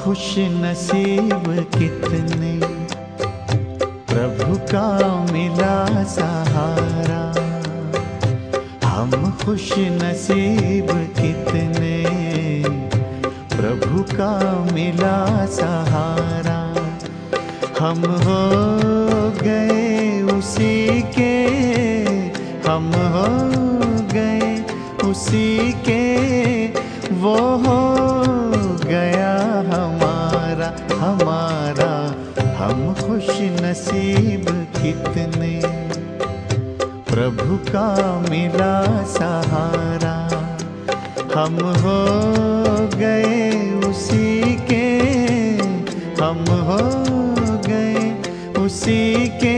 खुश नसीब कितने, प्रभु का मिला सहारा। हम खुश नसीब कितने, प्रभु का मिला सहारा। हम हो गए उसी के, हम हो गए उसी के, वो हो गया हमारा हमारा। हम खुश नसीब कितने, प्रभु का मिला सहारा। हम हो गए उसी के, हम हो गए उसी के,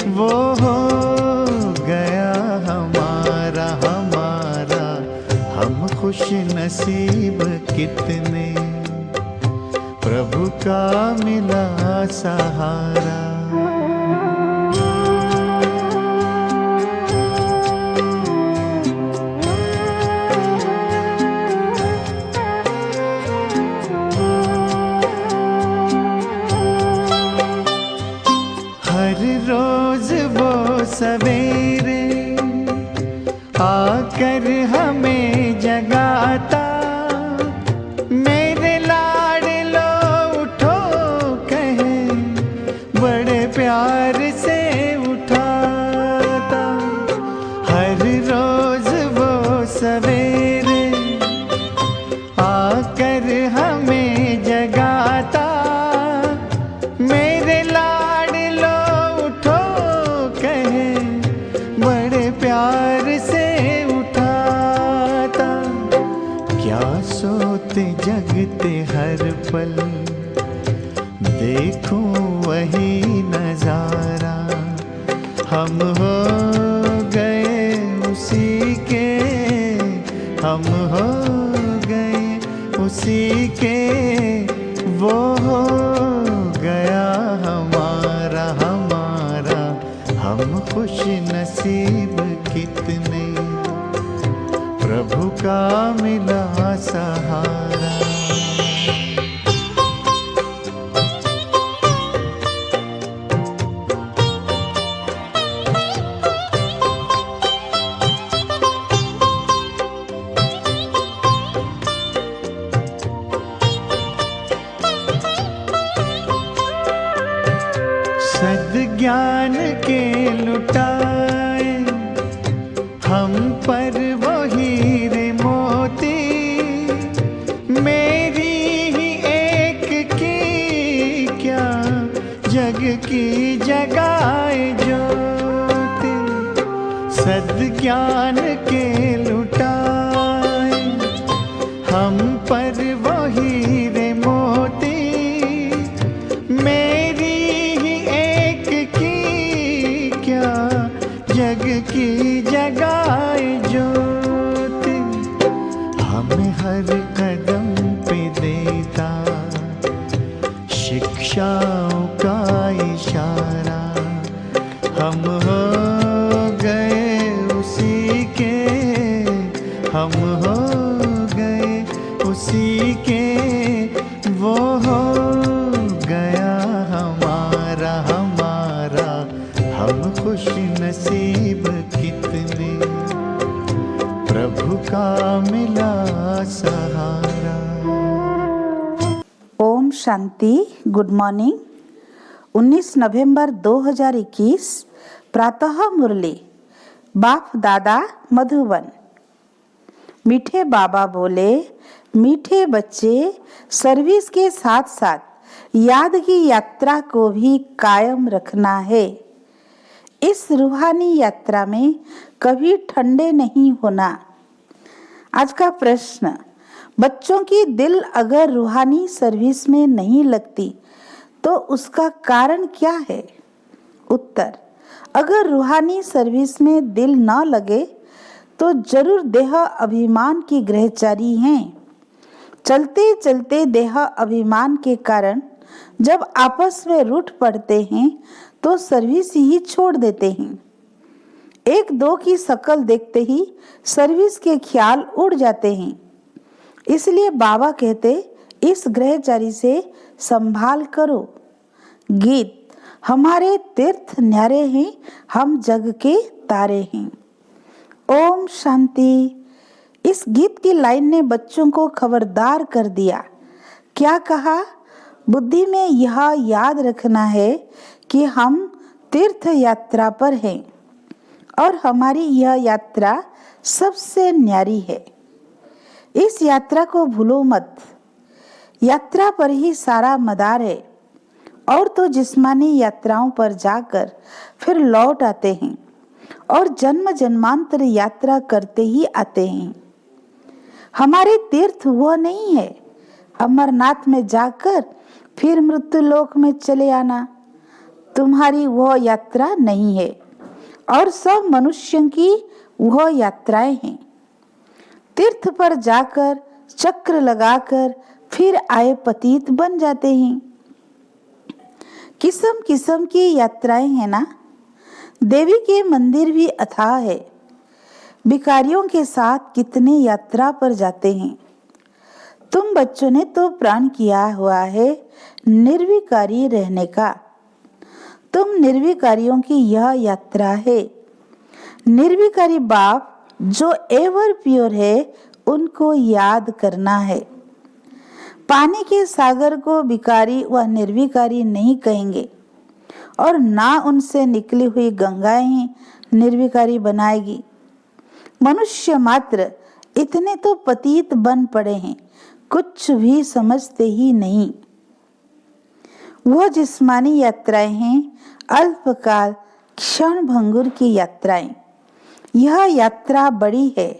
वो हो गया हमारा हमारा। हम खुश नसीब कितने, प्रभु का मिला सहारा। हर रोज वो सवेरे आकर हमें जगाता, मेरे लाडलो उठो कहे, बड़े प्यार से उठाता। हर रोज वो सवेरे आकर हमें जगाता, मेरे लाडलो उठो कहे, बड़े प्यार से उठाता। क्या सोते जगते हर पल, देखूं वही नजारा। हम हो गए उसी के, हम हो गए उसी के, वो हो गया हमारा हमारा। हम खुश नसीब कितने, प्रभु का मिला सहारा। सद्ज्ञान के लुटाए हम पर वो हीरे मोती, मेरी ही एक की क्या जग की जगाए ज्योति। सद्ज्ञान के लुटाए हम पर वो हीरे मोती, मेरी ही एक की क्या जग की जगाए ज्योति। हमें हर कदम पे देता शिक्षाओं का इशारा। हम हो गए उसी के, हम हो गए उसी के, वो हो गया हमारा हमारा। हम खुश नसीब कितने, प्रभु का मिला सहारा। ओम शांति। Good morning. 19 नवंबर 2021 प्रातः मुरली। बाप दादा मधुबन। मीठे बाबा बोले, मीठे बच्चे, सर्विस के साथ साथ याद की यात्रा को भी कायम रखना है। इस रूहानी यात्रा में कभी ठंडे नहीं होना। आज का प्रश्न, बच्चों की दिल अगर रूहानी सर्विस में नहीं लगती तो उसका कारण क्या है? उत्तर, अगर रूहानी सर्विस में दिल न लगे तो जरूर देह अभिमान की ग्रहचारी हैं। चलते चलते देह अभिमान के कारण जब आपस में रूठ पड़ते हैं तो सर्विस ही छोड़ देते हैं। एक दो की शकल देखते ही सर्विस के ख्याल उड़ जाते हैं। इसलिए बाबा कहते, इस ग्रहचारी से संभाल करो। गीत, हमारे तीर्थ न्यारे हैं, हम जग के तारे हैं। ओम शांति। इस गीत की लाइन ने बच्चों को खबरदार कर दिया। क्या कहा? बुद्धि में यह याद रखना है कि हम तीर्थ यात्रा पर हैं और हमारी यह यात्रा सबसे न्यारी है। इस यात्रा को भूलो मत। यात्रा पर ही सारा मदार है। और तो जिस्मानी यात्राओं पर जाकर फिर लौट आते हैं और जन्म जन्मांतर यात्रा करते ही आते हैं। हमारे तीर्थ वह नहीं है अमरनाथ में जाकर फिर मृत्यु लोक में चले आना। तुम्हारी वह यात्रा नहीं है और सब मनुष्यों की वह यात्राएं हैं। तीर्थ पर जाकर चक्र लगाकर फिर आए पतित बन जाते हैं। किस्म किस्म की यात्राएं हैं ना। देवी के मंदिर भी अथाह है। भिखारियों के साथ कितने यात्रा पर जाते हैं। तुम बच्चों ने तो प्रण किया हुआ है निर्विकारी रहने का। तुम निर्विकारियों की यह यात्रा है। निर्विकारी बाप जो एवर प्योर है उनको याद करना है। पानी के सागर को विकारी व निर्विकारी नहीं कहेंगे और ना उनसे निकली हुई गंगाएं ही निर्विकारी बनाएगी। मनुष्य मात्र इतने तो पतित बन पड़े हैं, कुछ भी समझते ही नहीं। वह जिस्मानी यात्राएं हैं अल्पकाल क्षण भंगुर की यात्राएं। यह यात्रा बड़ी है।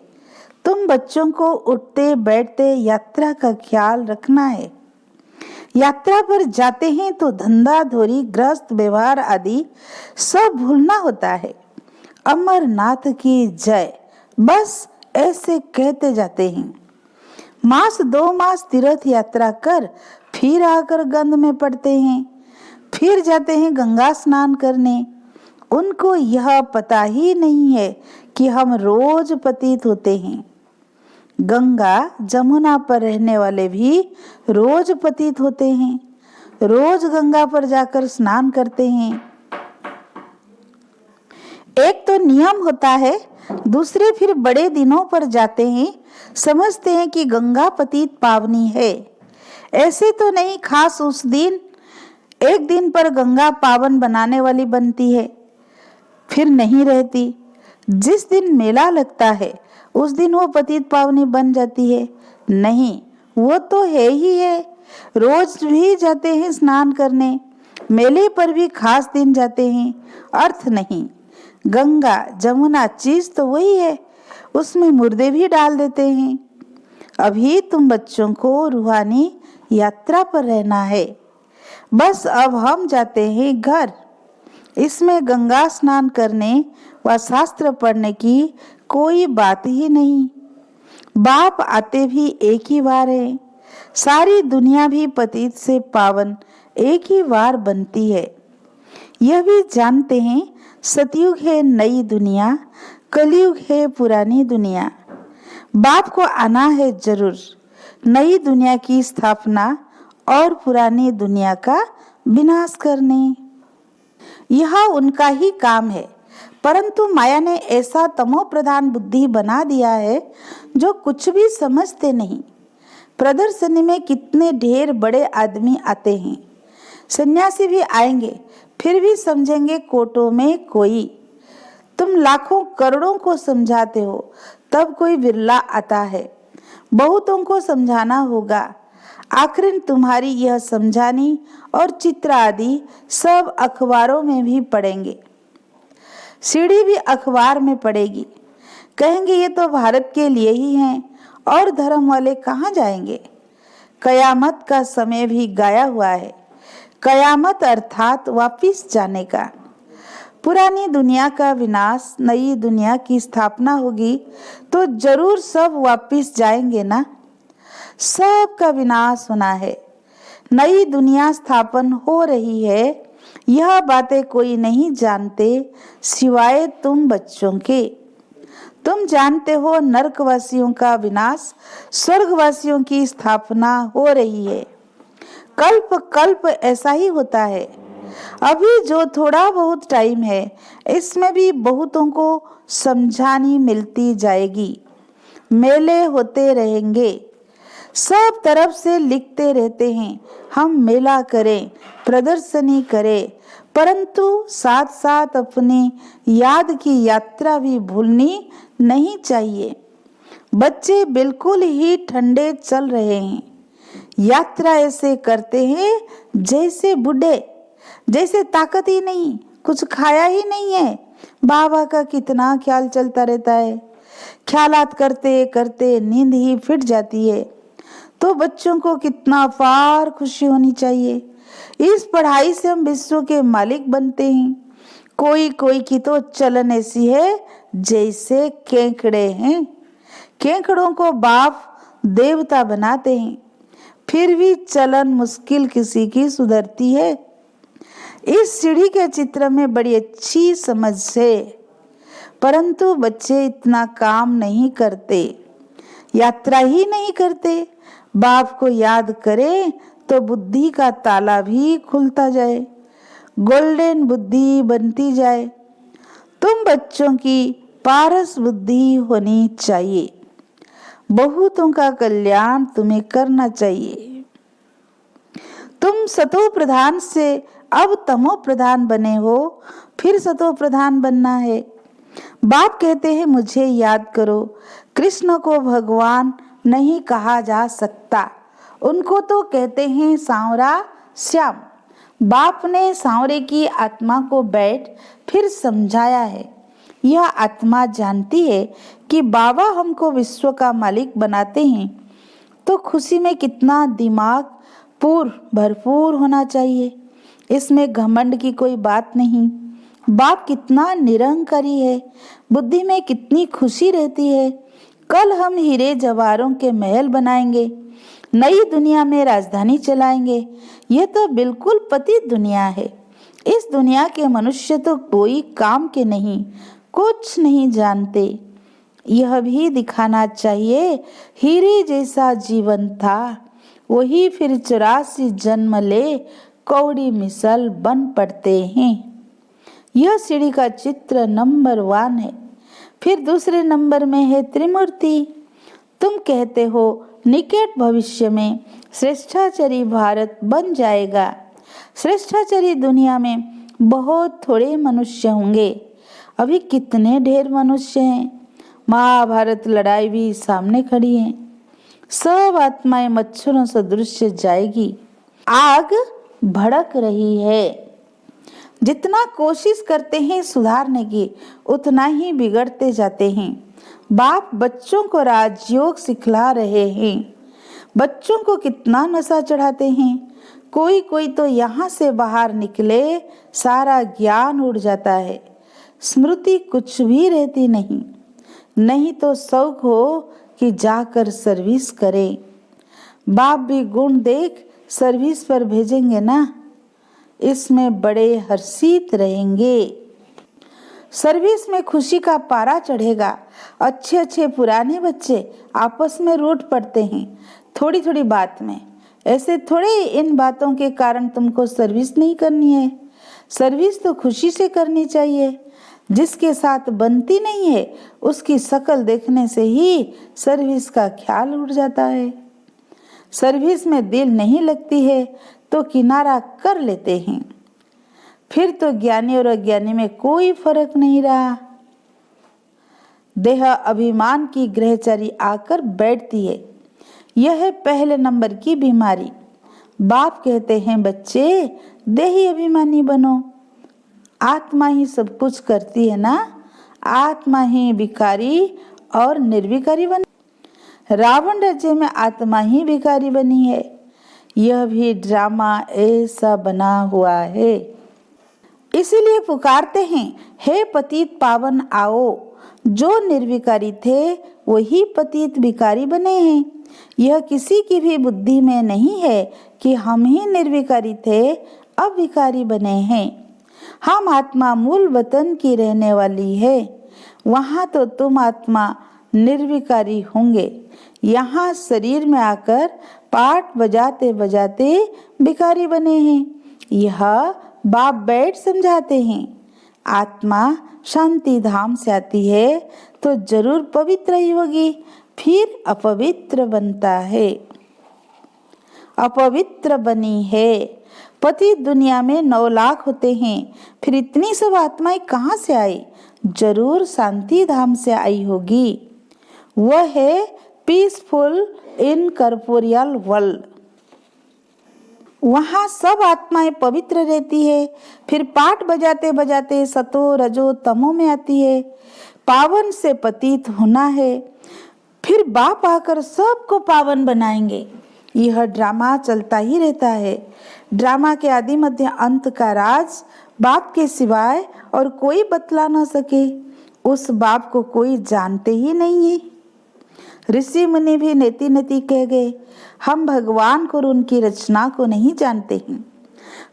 तुम बच्चों को उठते बैठते यात्रा का ख्याल रखना है। यात्रा पर जाते हैं तो धंधा धोरी गृहस्थ व्यवहार आदि सब भूलना होता है। अमरनाथ की जय, बस ऐसे कहते जाते हैं। मास 2 मास तीर्थ यात्रा कर फिर आकर गंध में पड़ते हैं। फिर जाते हैं गंगा स्नान करने। उनको यह पता ही नहीं है कि हम रोज पतित होते हैं। गंगा जमुना पर रहने वाले भी रोज पतित होते हैं, रोज गंगा पर जाकर स्नान करते हैं। एक तो नियम होता है, दूसरे फिर बड़े दिनों पर जाते हैं, समझते हैं कि गंगा पतित पावनी है। ऐसे तो नहीं, खास उस दिन एक दिन पर गंगा पावन बनाने वाली बनती है, फिर नहीं रहती। जिस दिन मेला लगता है उस दिन वो पतित पावनी बन जाती है। नहीं, वो तो है ही है। रोज भी जाते हैं स्नान करने, मेले पर भी खास दिन जाते हैं, अर्थ नहीं। गंगा जमुना चीज तो वही है, उसमें मुर्दे भी डाल देते हैं। अभी तुम बच्चों को रूहानी यात्रा पर रहना है। बस अब हम जाते हैं घर। इसमें गंगा स्नान करने व शास्त्र पढ़ने की कोई बात ही नहीं। बाप आते भी एक ही बार है। सारी दुनिया भी पतित से पावन एक ही बार बनती है। यह भी जानते हैं सतयुग है नई दुनिया, कलयुग है पुरानी दुनिया। बाप को आना है जरूर, नई दुनिया की स्थापना और पुरानी दुनिया का विनाश करने। यह उनका ही काम है, परंतु माया ने ऐसा तमो प्रधान बुद्धि बना दिया है जो कुछ भी समझते नहीं। प्रदर्शनी में कितने ढेर बड़े आदमी आते हैं, सन्यासी भी आएंगे, फिर भी समझेंगे कोटों में कोई। तुम लाखों करोड़ों को समझाते हो, तब कोई बिरला आता है। बहुतों को समझाना होगा। आखिर तुम्हारी यह समझानी और चित्र आदि सब अखबारों में भी पढ़ेंगे। सीढ़ी भी अखबार में पड़ेगी। कहेंगे ये तो भारत के लिए ही हैं और धर्म वाले कहाँ जाएंगे। कयामत का समय भी गाया हुआ है। कयामत अर्थात वापिस जाने का। पुरानी दुनिया का विनाश, नई दुनिया की स्थापना होगी तो जरूर सब वापिस जाएंगे ना। सब का विनाश होना है। नई दुनिया स्थापन हो रही है, यह बातें कोई नहीं जानते सिवाय तुम बच्चों के। तुम जानते हो नरकवासियों का विनाश, स्वर्गवासियों की स्थापना हो रही है। कल्प कल्प ऐसा ही होता है। अभी जो थोड़ा बहुत टाइम है, इसमें भी बहुतों को समझानी मिलती जाएगी। मेले होते रहेंगे, सब तरफ से लिखते रहते हैं हम मेला करें, प्रदर्शनी करें, परंतु साथ साथ अपनी याद की यात्रा भी भूलनी नहीं चाहिए। बच्चे बिल्कुल ही ठंडे चल रहे हैं, यात्रा ऐसे करते हैं जैसे बूढ़े, जैसे ताकत ही नहीं, कुछ खाया ही नहीं है। बाबा का कितना ख्याल चलता रहता है, ख्यालात करते करते नींद ही फिट जाती है। तो बच्चों को कितना अपार खुशी होनी चाहिए। इस पढ़ाई से हम विश्व के मालिक बनते हैं। कोई कोई की तो चलन ऐसी है जैसे केकड़े हैं। केकड़ों को बाप देवता बनाते हैं, फिर भी चलन मुश्किल किसी की सुधरती है। इस सीढ़ी के चित्र में बड़ी अच्छी समझ है, परंतु बच्चे इतना काम नहीं करते, यात्रा ही नहीं करते। बाप को याद करें तो बुद्धि का ताला भी खुलता जाए, गोल्डन बुद्धि बनती जाए। तुम बच्चों की पारस बुद्धि होनी चाहिए, बहुतों का कल्याण तुम्हें करना चाहिए। तुम सतो प्रधान से अब तमो प्रधान बने हो, फिर सतो प्रधान बनना है। बाप कहते हैं मुझे याद करो। कृष्ण को भगवान नहीं कहा जा सकता, उनको तो कहते हैं सांवरा श्याम। बाप ने सांवरे की आत्मा को बैठ फिर समझाया है। यह आत्मा जानती है कि बाबा हमको विश्व का मालिक बनाते हैं, तो खुशी में कितना दिमाग भरपूर होना चाहिए। इसमें घमंड की कोई बात नहीं। बाप कितना निरंकारी है, बुद्धि में कितनी खुशी रहती है। कल हम हीरे जवाहरों के महल बनाएंगे, नई दुनिया में राजधानी चलाएंगे। ये तो बिल्कुल पतित दुनिया है। इस दुनिया के मनुष्य तो कोई काम के नहीं, कुछ नहीं जानते। यह भी दिखाना चाहिए हीरे जैसा जीवन था, वही फिर 84 जन्म ले कौड़ी मिसल बन पड़ते हैं। यह सीढ़ी का चित्र नंबर 1 है। फिर दूसरे नंबर में है त्रिमूर्ति। तुम कहते हो निकट भविष्य में श्रेष्ठाचारी भारत बन जाएगा। श्रेष्ठाचारी दुनिया में बहुत थोड़े मनुष्य होंगे, अभी कितने ढेर मनुष्य हैं। महाभारत लड़ाई भी सामने खड़ी है, सब आत्माएं मच्छरों सदृश जाएगी। आग भड़क रही है। जितना कोशिश करते हैं सुधारने की, उतना ही बिगड़ते जाते हैं। बाप बच्चों को राजयोग सिखला रहे हैं। बच्चों को कितना नशा चढ़ाते हैं। कोई कोई तो यहाँ से बाहर निकले सारा ज्ञान उड़ जाता है, स्मृति कुछ भी रहती नहीं। नहीं तो शौक हो कि जाकर सर्विस करें। बाप भी गुण देख सर्विस पर भेजेंगे ना, इसमें बड़े हर्षित रहेंगे। सर्विस में खुशी का पारा चढ़ेगा। अच्छे अच्छे पुराने बच्चे आपस में रूठ पड़ते हैं थोड़ी थोड़ी बात में। ऐसे थोड़े इन बातों के कारण तुमको सर्विस नहीं करनी है। सर्विस तो खुशी से करनी चाहिए। जिसके साथ बनती नहीं है उसकी शक्ल देखने से ही सर्विस का ख्याल उड़ जाता है। सर्विस में दिल नहीं लगती है तो किनारा कर लेते हैं। फिर तो ज्ञानी और अज्ञानी में कोई फर्क नहीं रहा। देह अभिमान की ग्रहचारी आकर बैठती है। यह है पहले नंबर की बीमारी। बाप कहते हैं बच्चे देही अभिमानी बनो। आत्मा ही सब कुछ करती है ना, आत्मा ही विकारी और निर्विकारी बनी। रावण राज्य में आत्मा ही विकारी बनी है। यह भी ड्रामा ऐसा बना हुआ है। इसीलिए पुकारते हैं हे पतित पावन आओ। जो निर्विकारी थे वही पतित विकारी बने हैं। यह किसी की भी बुद्धि में नहीं है कि हम ही निर्विकारी थे अब विकारी बने हैं। हम आत्मा मूल वतन की रहने वाली है। वहाँ तो तुम आत्मा निर्विकारी होंगे। यहाँ शरीर में आकर पाठ बजाते बजाते भिखारी बने हैं। यह बाप बैठ समझाते हैं। आत्मा शांति धाम से आती है तो जरूर पवित्र ही होगी, फिर अपवित्र बनता है। अपवित्र बनी है। पति दुनिया में 9 लाख होते हैं, फिर इतनी सब आत्माएं कहाँ से आई? जरूर शांति धाम से आई होगी। वह है पीसफुल इनकॉर्पोरियल वर्ल्ड। वहाँ सब आत्माएं पवित्र रहती है। फिर पाठ बजाते बजाते सतो रजो तमो में आती है। पावन से पतित होना है, फिर बाप आकर सबको पावन बनाएंगे। यह ड्रामा चलता ही रहता है। ड्रामा के आदि मध्य अंत का राज बाप के सिवाय और कोई बतला न सके। उस बाप को कोई जानते ही नहीं है। ऋषि मुनि भी नेति नेति कह गए, हम भगवान को और उनकी रचना को नहीं जानते हैं।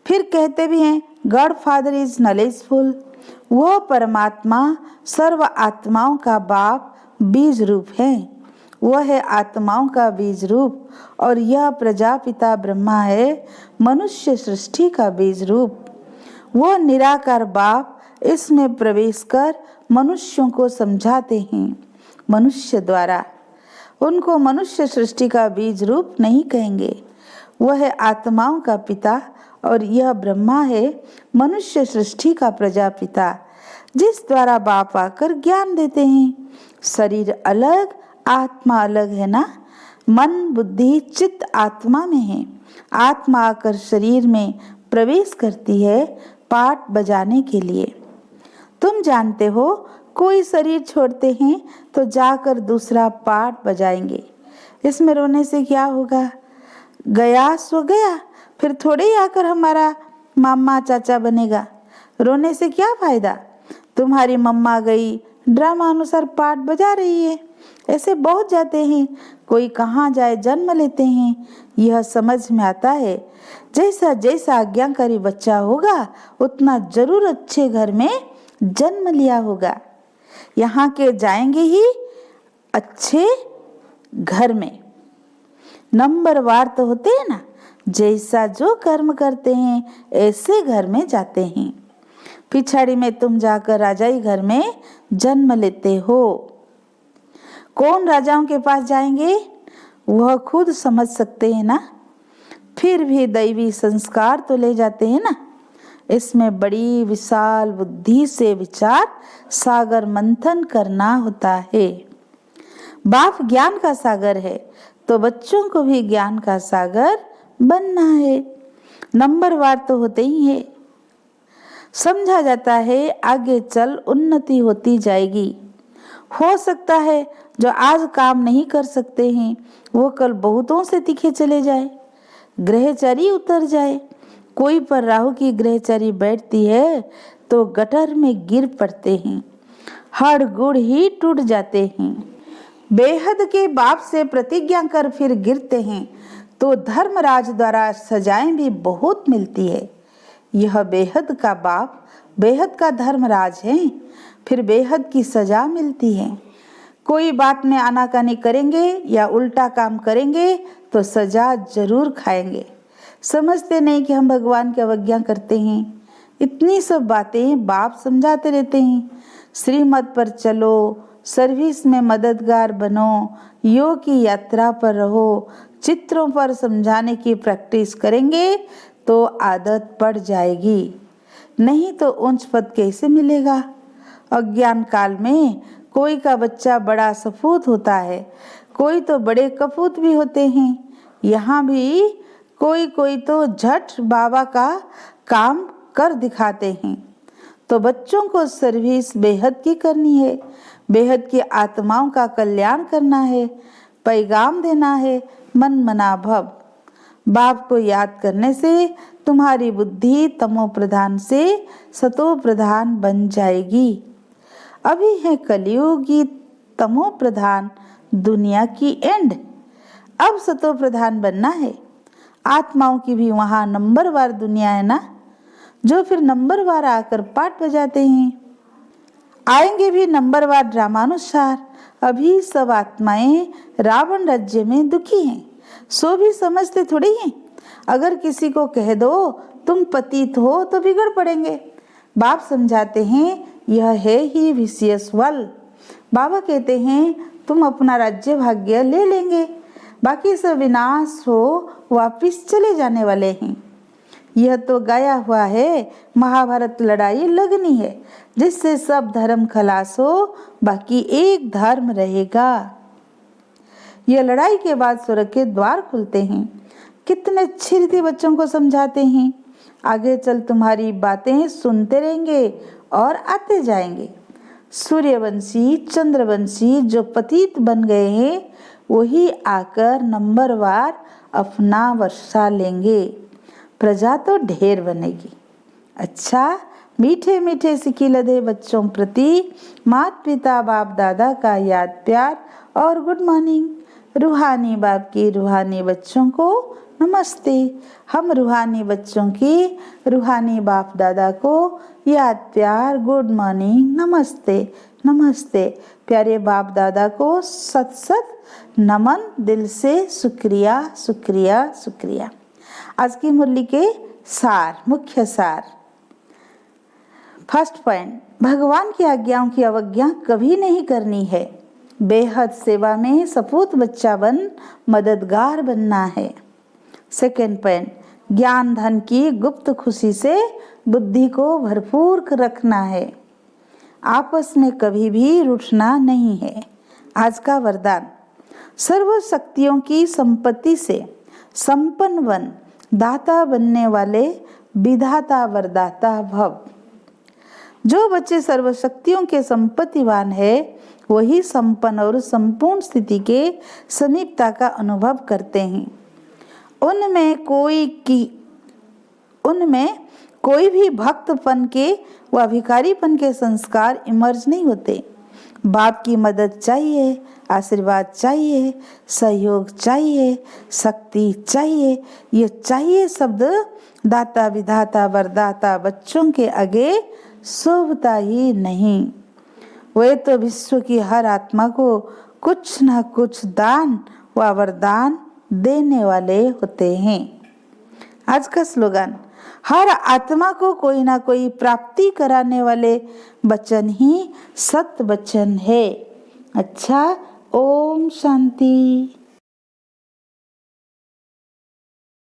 फिर कहते भी हैं गॉड फादर इज नॉलेजफुल। वह परमात्मा सर्व आत्माओं का बाप बीज रूप है। वह है आत्माओं का बीज रूप और यह प्रजापिता ब्रह्मा है मनुष्य सृष्टि का बीज रूप। वह निराकार बाप इसमें प्रवेश कर मनुष्यों को समझाते हैं। मनुष्य द्वारा उनको मनुष्य सृष्टि का बीज रूप नहीं कहेंगे। वह है आत्माओं का पिता और यह ब्रह्मा है मनुष्य सृष्टि का प्रजापिता, जिस द्वारा बाप आकर ज्ञान देते हैं। शरीर अलग आत्मा अलग है ना। मन बुद्धि चित्त आत्मा में है। आत्मा आकर शरीर में प्रवेश करती है पाठ बजाने के लिए। तुम जानते हो कोई शरीर छोड़ते हैं तो जाकर दूसरा पाठ बजाएंगे। इसमें रोने से क्या होगा? गया सो गया, फिर थोड़े ही आकर हमारा मामा चाचा बनेगा। रोने से क्या फायदा? तुम्हारी मम्मा गई, ड्रामा अनुसार पाठ बजा रही है। ऐसे बहुत जाते हैं, कोई कहाँ जाए जन्म लेते हैं। यह समझ में आता है जैसा जैसा आज्ञाकारी बच्चा होगा उतना जरूर अच्छे घर में जन्म लिया होगा। यहाँ के जाएंगे ही अच्छे घर में। नंबरवार तो होते हैं ना, जैसा जो कर्म करते हैं ऐसे घर में जाते हैं। पिछाड़ी में तुम जाकर राजाई घर में जन्म लेते हो। कौन राजाओं के पास जाएंगे वह खुद समझ सकते हैं ना। फिर भी दैवी संस्कार तो ले जाते हैं ना। इसमें बड़ी विशाल बुद्धि से विचार सागर मंथन करना होता है। बाप ज्ञान का सागर है तो बच्चों को भी ज्ञान का सागर बनना है। नंबरवार तो होते ही है। समझा जाता है आगे चल उन्नति होती जाएगी। हो सकता है जो आज काम नहीं कर सकते हैं वो कल बहुतों से तीखे चले जाए, ग्रहचारी उतर जाए। कोई पर राहु की ग्रहचारी बैठती है तो गटर में गिर पड़ते हैं, हड़ गुड़ ही टूट जाते हैं। बेहद के बाप से प्रतिज्ञा कर फिर गिरते हैं तो धर्मराज द्वारा सजाएं भी बहुत मिलती है। यह बेहद का बाप बेहद का धर्मराज है, फिर बेहद की सजा मिलती है। कोई बात में आनाकानी करेंगे या उल्टा काम करेंगे तो सजा जरूर खाएंगे। समझते नहीं कि हम भगवान की अवज्ञा करते हैं। इतनी सब बातें बाप समझाते रहते हैं। श्रीमत पर चलो, सर्विस में मददगार बनो, योग की यात्रा पर रहो। चित्रों पर समझाने की प्रैक्टिस करेंगे तो आदत पड़ जाएगी, नहीं तो उच्च पद कैसे मिलेगा। अज्ञान काल में कोई का बच्चा बड़ा सपूत होता है, कोई तो बड़े कपूत भी होते हैं। यहाँ भी कोई कोई तो झट बाबा का काम कर दिखाते हैं। तो बच्चों को सर्विस बेहद की करनी है, बेहद की आत्माओं का कल्याण करना है, पैगाम देना है, मन मना भव। बाप को याद करने से तुम्हारी बुद्धि तमो प्रधान से सतो प्रधान बन जाएगी। अभी है कलियुगी तमो प्रधान दुनिया की एंड। अब सतो प्रधान बनना है। आत्माओं की भी वहाँ नंबरवार दुनिया है ना, जो फिर नंबरवार आकर पाठ बजाते हैं। आएंगे भी नंबरवार ड्रामानुसार। अभी सब आत्माएं रावण राज्य में दुखी हैं, सो भी समझते थोड़ी हैं। अगर किसी को कह दो तुम पतित हो तो बिगड़ पड़ेंगे। बाप समझाते हैं यह है ही विशियस वल। बाबा कहते हैं तुम अपना राज्य भाग्य ले लेंगे, बाकी सब विनाश हो वापिस चले जाने वाले हैं। यह तो गाया हुआ है, महाभारत लड़ाई लगनी है जिससे सब धर्म खलास हो, बाकी एक धर्म रहेगा। यह लड़ाई के बाद स्वर्ग के द्वार खुलते हैं। कितने अच्छी रीति बच्चों को समझाते हैं। आगे चल तुम्हारी बातें सुनते रहेंगे और आते जाएंगे। सूर्यवंशी चंद्रवंशी जो पतित बन गए हैं वही आकर नंबरवार अपना वर्षा लेंगे, प्रजा तो ढेर बनेगी। अच्छा, मीठे मीठे सिकी लदे बच्चों प्रति माता पिता बाप दादा का याद प्यार और गुड मॉर्निंग। रूहानी बाप की रूहानी बच्चों को नमस्ते। हम रूहानी बच्चों की रूहानी बाप दादा को याद प्यार गुड मॉर्निंग नमस्ते नमस्ते। प्यारे बाप दादा को सत सत नमन, दिल से शुक्रिया शुक्रिया शुक्रिया। आज की मुरली के सार, मुख्य सार। फर्स्ट पॉइंट, भगवान की आज्ञाओं की अवज्ञा कभी नहीं करनी है। बेहद सेवा में सपूत बच्चा बन मददगार बनना है। सेकेंड पॉइंट, ज्ञान धन की गुप्त खुशी से बुद्धि को भरपूर रखना है। आपस में कभी भी रूठना नहीं है। आज का वरदान, सर्व शक्तियों की संपत्ति से संपन्न बन, दाता बनने वाले विधाता वरदाता भव। जो बच्चे सर्व शक्तियों के संपत्तिवान है वही संपन्न और संपूर्ण स्थिति के समीपता का अनुभव करते हैं। उनमें कोई भी भक्तपन के व भिखारीपन के संस्कार इमर्ज नहीं होते। बाप की मदद चाहिए, आशीर्वाद चाहिए, सहयोग चाहिए, शक्ति चाहिए। ये चाहिए शब्द दाता विधाता वरदाता बच्चों के आगे शोभता ही नहीं। वे तो विश्व की हर आत्मा को कुछ न कुछ दान व वरदान देने वाले होते हैं। आज का स्लोगन, हर आत्मा को कोई ना कोई प्राप्ति कराने वाले वचन ही सत्य वचन है। अच्छा, ओम शांति।